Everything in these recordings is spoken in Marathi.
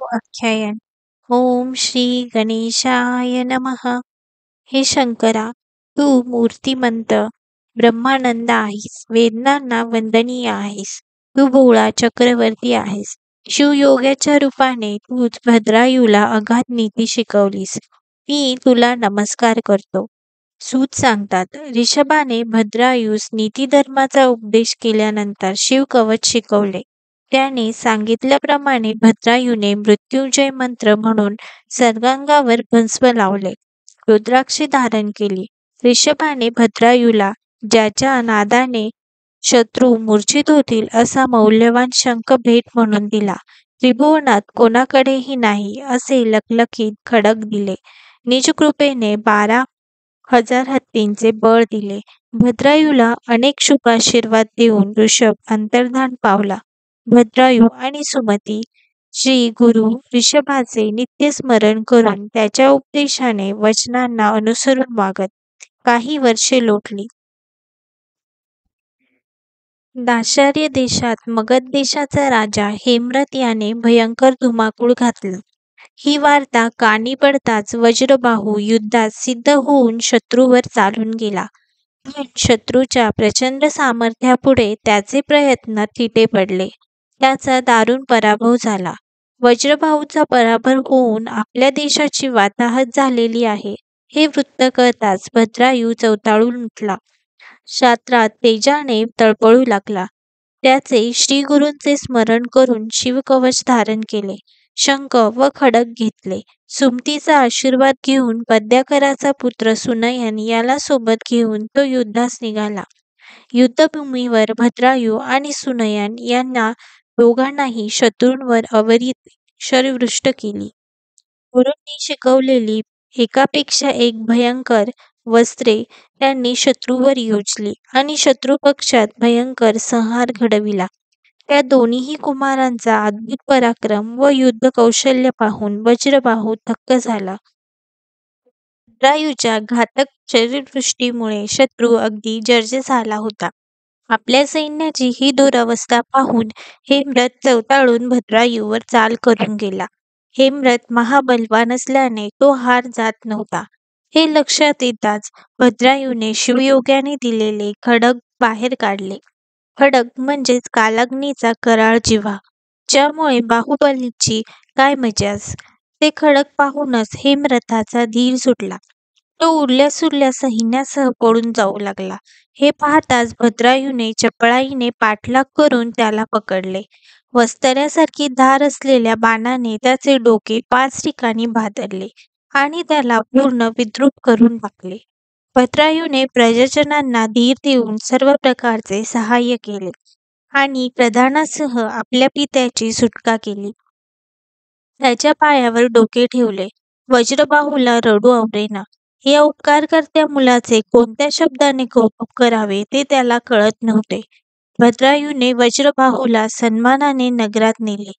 आख्यायन. ओम श्री गणेशाय नमः. हे शंकरा, तू मूर्तिमंत ब्रह्मानंद आहेस. वेदनांना वंदनीय आहेस. तू भोळा चक्रवर्ती आहेस. शिवयोगाच्या रूपाने तूच भद्रायूला अगाध नीती शिकवलीस. मी तुला नमस्कार करतो. सूत सांगतात, ऋषभाने भद्रायूस नीतिधर्माचा उपदेश केल्यानंतर शिवकवच शिकवले. त्याने सांगितल्याप्रमाणे भद्रायूने मृत्युंजय मंत्र म्हणून सर्वांगावर भस्म लावले. रुद्राक्षे धारण केली. ऋषभाने भद्रायूला ज्याच्या नादाने शत्रू मूर्छित होतील असा मौल्यवान शंख भेट म्हणून दिला. त्रिभुवनात कोणाकडेही नाही असे लखलखीत खडक दिले. निजकृपेने 12,000 हत्तींचे बळ दिले. भद्रायूला अनेक शुभाशीर्वाद देऊन ऋषभ अंतर्धान पावला. भद्रायू आणि सुमती श्री गुरु ऋषभाचे नित्य स्मरण करून त्याच्या उपदेशाने वचनांना अनुसरून वागत काही वर्षे लोटली. दाशार्य देशात मगध देशाचा राजा हेमरथ याने भयंकर धुमाकूळ घातला. ही वार्ता कानी पडताच वज्रबाहू युद्धात सिद्ध होऊन शत्रूवर चालून गेला. पण शत्रूच्या प्रचंड सामर्थ्यापुढे त्याचे प्रयत्न थिटे पडले. त्याचा दारुण पराभव झाला. वज्रबाहूचा पराभव होऊन आपल्या देशाची वाताहत झालेली आहे हे वृत्त कळताच भद्रायू चवताळून उठला. शास्त्रात तेजाने तळपळू लागला. त्याचे श्रीगुरूंचे स्मरण करून शिवकवच धारण केले. शंख व खडक घेतले. सुमतीचा आशीर्वाद घेऊन पद्याकराचा पुत्र सुनयन याला सोबत घेऊन तो युद्धास निघाला. युद्धभूमीवर भद्रायू आणि सुनयन यांना दोघांनाही शत्रूंवर अविरत शरवृष्ट केली. गुरूंनी शिकवलेली एकापेक्षा एक भयंकर वस्त्रे त्यांनी शत्रूवर योजली आणि शत्रुपक्षात भयंकर संहार घडविला. त्या दोन्हीही कुमारांचा अद्भुत पराक्रम व युद्ध कौशल्य पाहून वज्रबाहू थक्क झाला. भद्रायूच्या घातक शरवृष्टीमुळे शत्रू अगदी जर्जर झाला होता. आपल्या सैन्याची ही दुरवस्था पाहून हेमरथ चवताळून भद्रायूवर चाल करून गेला. हेमरथ महाबलवान असल्याने तो हार जात नव्हता. हे लक्षात येताच भद्रायूने शिवयोग्याने दिलेले खडक बाहेर काढले. खडक म्हणजेच कालाग्नीचा कराळ जिव्हा, ज्यामुळे बाहुबलीची काय मजाच. ते खडक पाहूनच हेमरथाचा धीर सुटला. तो उरल्या सुरल्या सैन्यासह पळून जाऊ लागला. हे पाहताच भद्रायूने चपळाईने पाठलाग करून त्याला पकडले. वस्तऱ्यासारखी धार असलेल्या बाणाने त्याचे डोके 5 ठिकाणी भादरले आणि त्याला पूर्ण विद्रूप करून टाकले. भद्रायूने प्रजाजनांना धीर देऊन सर्व प्रकारचे सहाय्य केले आणि प्रधानासह आपल्या पित्याची सुटका केली. त्याच्या पायावर डोके ठेवले. वज्रबाहूला रडू आवरेना. या उपकारकर्त्या मुलाचे कोणत्या शब्दाने कौतुक करावे ते त्याला कळत नव्हते. भद्रायूने वज्रबाहूला सन्मानाने नगरात नेले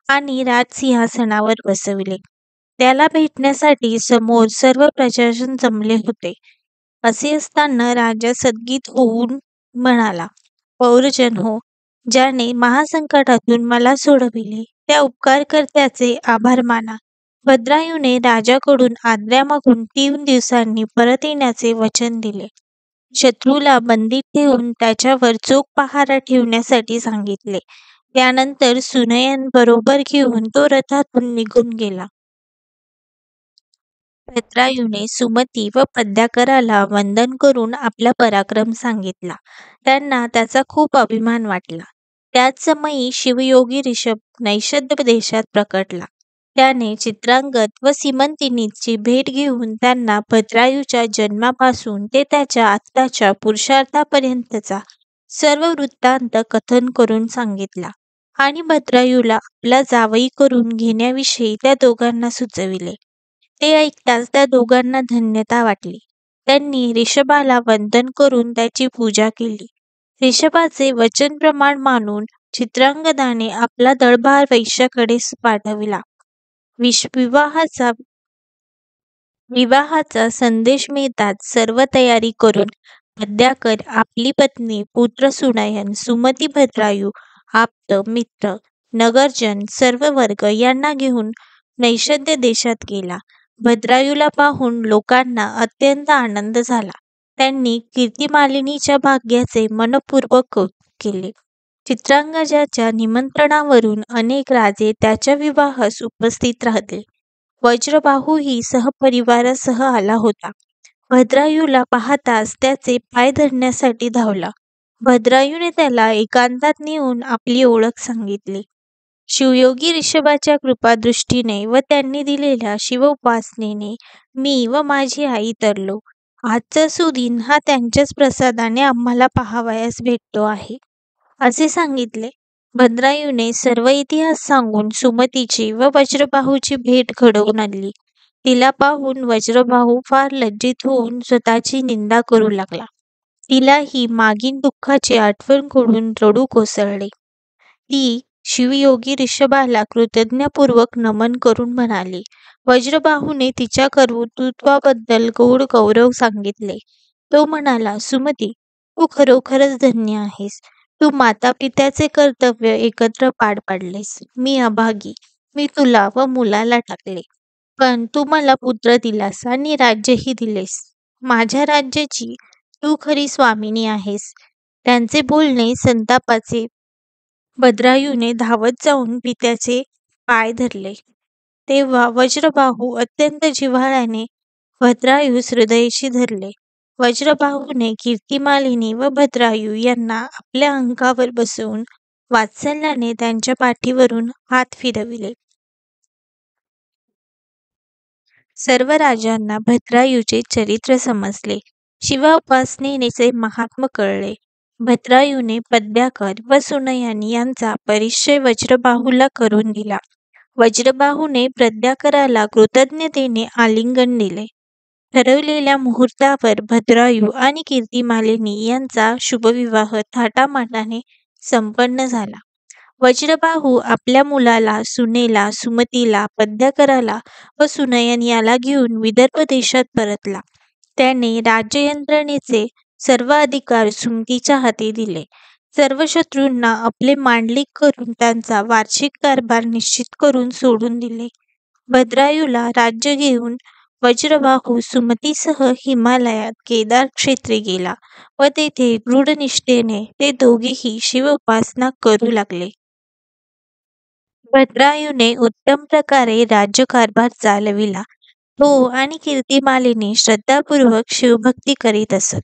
आणि राजसिंहासनावर बसविले. त्याला भेटण्यासाठी समोर सर्व प्रजाजन जमले होते. असे असताना राजा सद्गत होऊन म्हणाला, पौरजन हो, ज्याने महासंकटातून मला सोडविले त्या उपकारकर्त्याचे आभार माना. भद्रायूने राजाकडून आज्ञा मागून 3 दिवसांनी परत येण्याचे वचन दिले. शत्रूला बंदीत ठेवून त्याच्यावर चोख पहारा ठेवण्यासाठी सांगितले. त्यानंतर सुनयन बरोबर घेऊन तो रथातून निघून गेला. भद्रायूने सुमती व पद्याकराला वंदन करून आपला पराक्रम सांगितला. त्यांना त्याचा खूप अभिमान वाटला. त्याच समयी शिवयोगी ऋषभ नैषद देशात प्रकटला. त्याने चित्रांगद व सीमंतिनीची भेट घेऊन त्यांना भद्रायूच्या जन्मापासून ते त्याच्या आत्ताच्या पुरुषार्थापर्यंतचा सर्व वृत्तांत कथन करून सांगितला आणि भद्रायूला आपला जावई करून घेण्याविषयी त्या दोघांना सुचविले. ते ऐकताच त्या दोघांना धन्यता वाटली. त्यांनी ऋषभाला वंदन करून त्याची पूजा केली. ऋषभाचे वचन प्रमाण मानून चित्रांगदाने आपला दळभार वैश्याकडे पाठविला. विवाहाचा संदेश मिळताच सर्व तयारी करून पद्याकर आपली पत्नी, पुत्र सुनयन, सुमती, भद्रायू, आप्त मित्र नगरजन सर्व वर्ग यांना घेऊन नैषद्य देशात गेला. भद्रायूला पाहून लोकांना अत्यंत आनंद झाला. त्यांनी कीर्तिमालिनीच्या भाग्याचे मनपूर्वक कौतुक केले. चित्रांगजाच्या निमंत्रणावरून अनेक राजे त्याच्या विवाहास उपस्थित राहिले. वज्रबाहूही सहपरिवारासह आला होता. भद्रायूला पाहताच त्याचे पाय धरण्यासाठी धावला. भद्रायूने त्याला एकांतात नेऊन आपली ओळख सांगितली. शिवयोगी ऋषभाच्या कृपादृष्टीने व त्यांनी दिलेल्या शिवोपासनेने मी व माझी आई तरलो. आजचा सुदिन हा त्यांच्याच प्रसादाने आम्हाला पाहावयास भेटतो आहे, असे सांगितले. भद्रायूने सर्व इतिहास सांगून सुमतीची व वज्रबाहूची भेट घडवून आणली. तिला पाहून वज्रबाहू फार लज्जित होऊन स्वतःची निंदा करू लागला. तिलाही मागील दुःखाची आठवण करून रडू कोसळले. ती शिवयोगी ऋषभाला कृतज्ञपूर्वक नमन करून म्हणाली. वज्रबाहूने तिच्या कर्तृत्वाबद्दल गोड गौरव सांगितले. तो म्हणाला, सुमती, तू खरोखरच धन्य आहेस. तू माता पित्याचे कर्तव्य एकत्र पार पाडलेस. मी अभागी. मी तुला व मुलाला टाकले, पण तू मला पुत्र दिलास आणि राज्यही दिलेस. माझ्या राज्याची तू खरी स्वामिनी आहेस. त्यांचे बोलणे संतापाचे. भद्रायूने धावत जाऊन पित्याचे पाय धरले. तेव्हा वज्रबाहू अत्यंत जिव्हाळ्याने भद्रायूस हृदयशी धरले. वज्रबाहूने कीर्तिमालिनी व भद्रायू यांना आपल्या अंगावर बसवून वात्सल्याने त्यांच्या पाठीवरून हात फिरविले. सर्व राजांना भद्रायूचे चरित्र समजले. शिवोपासनेचे महात्म्य कळले. भद्रायूने पद्याकर व सुनयनी यांचा परिचय वज्रबाहूला करून दिला. वज्रबाहूने पद्याकराला कृतज्ञतेने आलिंगन दिले. ठरवलेल्या मुहूर्तावर भद्रायू आणि कीर्तिमालिनी यांचा शुभविवाह थाटामाटाने संपन्न झाला. वज्रबाहू आपल्या मुलाला, सुनेला, सुमतीला, पद्याकराला व सुनयनीला घेऊन विदर्भ देशात परतला. त्याने राज्ययंत्रणेचे सर्व अधिकार सुमतीच्या हाती दिले. सर्व शत्रूंना आपले मांडलिक करून त्यांचा वार्षिक कारभार निश्चित करून सोडून दिले. भद्रायूला राज्य घेऊन वज्रबाहू सुमतीसह हिमालयात केदार क्षेत्री गेला व तेथे दृढ निष्ठेने ते दोघेही शिवोपासना करू लागले. भद्रायूने उत्तम प्रकारे राज्यकारभार चालविला. तो आणि कीर्तिमालिनी श्रद्धापूर्वक शिवभक्ती करीत असत.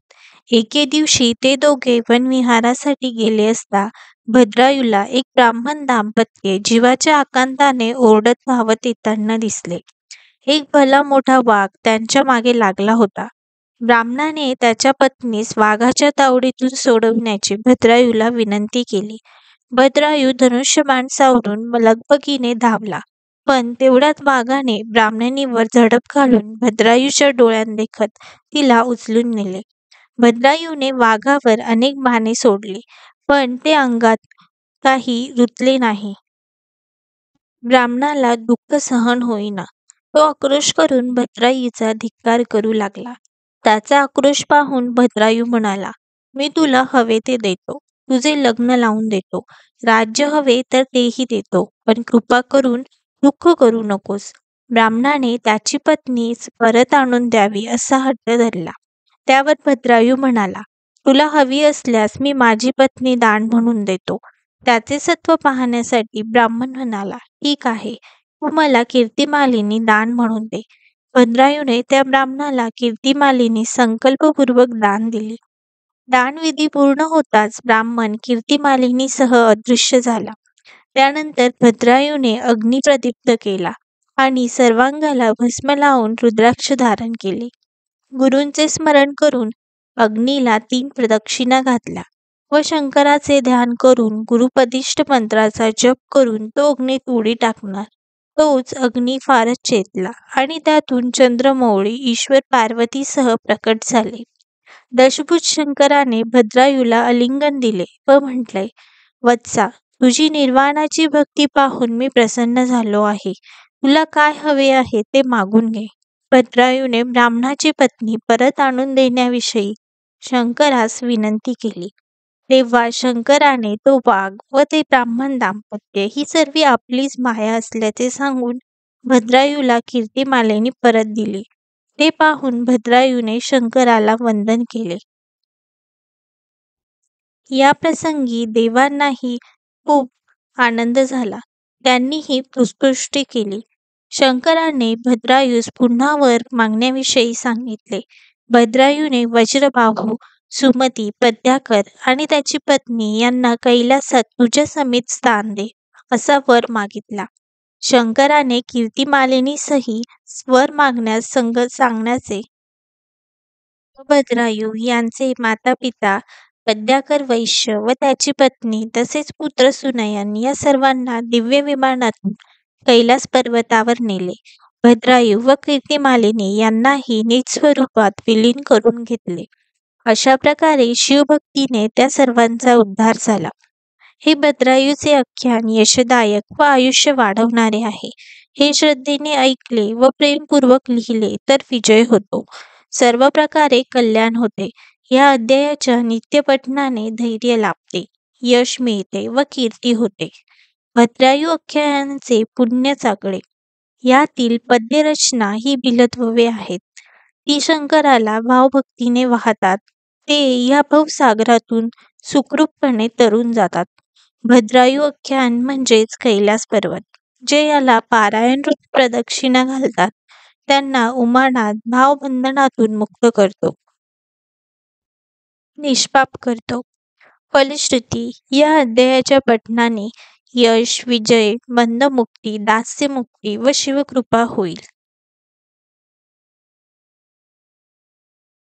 एके दिवशी ते दोघे वनविहारासाठी गेले असता भद्रायूला एक ब्राह्मण दाम्पत्य जीवाच्या आकांताने ओरडत धावत येताना दिसले. एक भला मोठा वाघ त्यांच्या मागे लागला होता. ब्राह्मणाने त्याच्या पत्नीस वाघाच्या तावडीतून सोडविण्याची भद्रायूला विनंती केली. भद्रायू धनुष्यबाण सावरून लगबगीने धावला, पण तेवढ्यात वाघाने ब्राह्मणीवर झडप घालून भद्रायूच्या डोळ्यांदेखत तिला उचलून नेले. भद्रायूने वाघावर अनेक बाणे सोडली, पण ते अंगात काही रुतले नाही. ब्राह्मणाला दुःख सहन होईना. तो आक्रोश करून भद्रायूचा धिक्कार करू लागला. त्याचा आक्रोश पाहून भद्रायू म्हणाला, मी तुला हवे ते देतो. तुझे लग्न लावून देतो. राज्य हवे तर तेही देतो, पण कृपा करून दुःख करू नकोस. ब्राह्मणाने त्याची पत्नीच परत आणून द्यावी असा हट्ट धरला. त्यावर भद्रायू म्हणाला, तुला हवी असल्यास मी माझी पत्नी दान म्हणून देतो. त्याचे सत्व पाहण्यासाठी ब्राह्मण म्हणाला, ठीक आहे, तू मला कीर्तिमालिनी दान म्हणून दे. भद्रायूने त्या ब्राह्मणाला कीर्तिमालिनी संकल्पपूर्वक दान दिली. दानविधी पूर्ण होताच ब्राह्मण कीर्तिमालिनीसह अदृश्य झाला. त्यानंतर भद्रायूने अग्नी प्रदीप्त केला आणि सर्वांगाला भस्म लावून रुद्राक्ष धारण केले. गुरूंचे स्मरण करून अग्नीला 3 प्रदक्षिणा घातल्या व शंकराचे ध्यान करून गुरुपदिष्ट मंत्राचा जप करून तो अग्नीत उडी टाकणार. तोच अग्नी फारच चेतला आणि त्यातून चंद्रमौळी ईश्वर पार्वतीसह प्रकट झाले. दशभुज शंकराने भद्रायूला आलिंगन दिले व म्हटले, वत्सा, तुझी निर्वाणाची भक्ती पाहून मी प्रसन्न झालो आहे. तुला काय हवे आहे ते मागून घे. भद्रायूने ब्राह्मणाची पत्नी परत आणून देण्याविषयी शंकरास विनंती केली. तेव्हा शंकराने तो वाघ व ते ब्राह्मण दाम्पत्य ही सर्व आपलीच माया असल्याचे सांगून भद्रायूला कीर्तिमालेनी परत दिली. ते पाहून भद्रायूने शंकराला वंदन केले. या प्रसंगी देवांनाही खूप आनंद झाला. त्यांनीही पुष्पवृष्टी केली. शंकराने भद्रायूस पुन्हा वर मागण्याविषयी सांगितले. भद्रायूने वज्रबाहू, सुमती, पद्याकर आणि त्याची पत्नी यांना कैलासात तुझ्या समेत स्थान दे, असा वर मागितला. शंकराने कीर्तिमालिनीसही वर मागण्यास सांगण्याचे व भद्रायू यांचे माता-पिता, पद्याकर वैश्य व त्याची पत्नी तसेच पुत्र सुनयन या सर्वांना दिव्य विमानातून कैलास पर्वतावर नेले. भद्रायू व कीर्तिमालिनी यांनाही निज स्वरूपात विलीन करून घेतले. अशा प्रकारे शिवभक्तीने त्या सर्वांचा उद्धार झाला. हे भद्रायूचे आख्यान यशदायक व आयुष्य वाढवणारे आहे. हे श्रद्धेने ऐकले व प्रेमपूर्वक लिहिले तर विजय होतो. सर्व प्रकारे कल्याण होते. या अध्यायाच्या नित्यपठनाने धैर्य लाभते, यश मिळते व कीर्ती होते. भद्रायू आख्यानाचे पुण्य चांगले. यातील पद्यरचना ही बिलत्ववे आहेत. ती शंकराला भावभक्तीने वाहतात. ते या भवसागरातून सुखरूपपणे तरून जातात. भद्रायू आख्यान म्हणजेच कैलास पर्वत. जे याला पारायण रूप प्रदक्षिणा घालतात त्यांना उमानाथ भावबंधनातून मुक्त करतो, निष्पाप करतो. फलश्रुती या अध्यायाच्या पठनाने यश, विजय, बंधमुक्ती, दास्यमुक्ती व शिवकृपा होईल.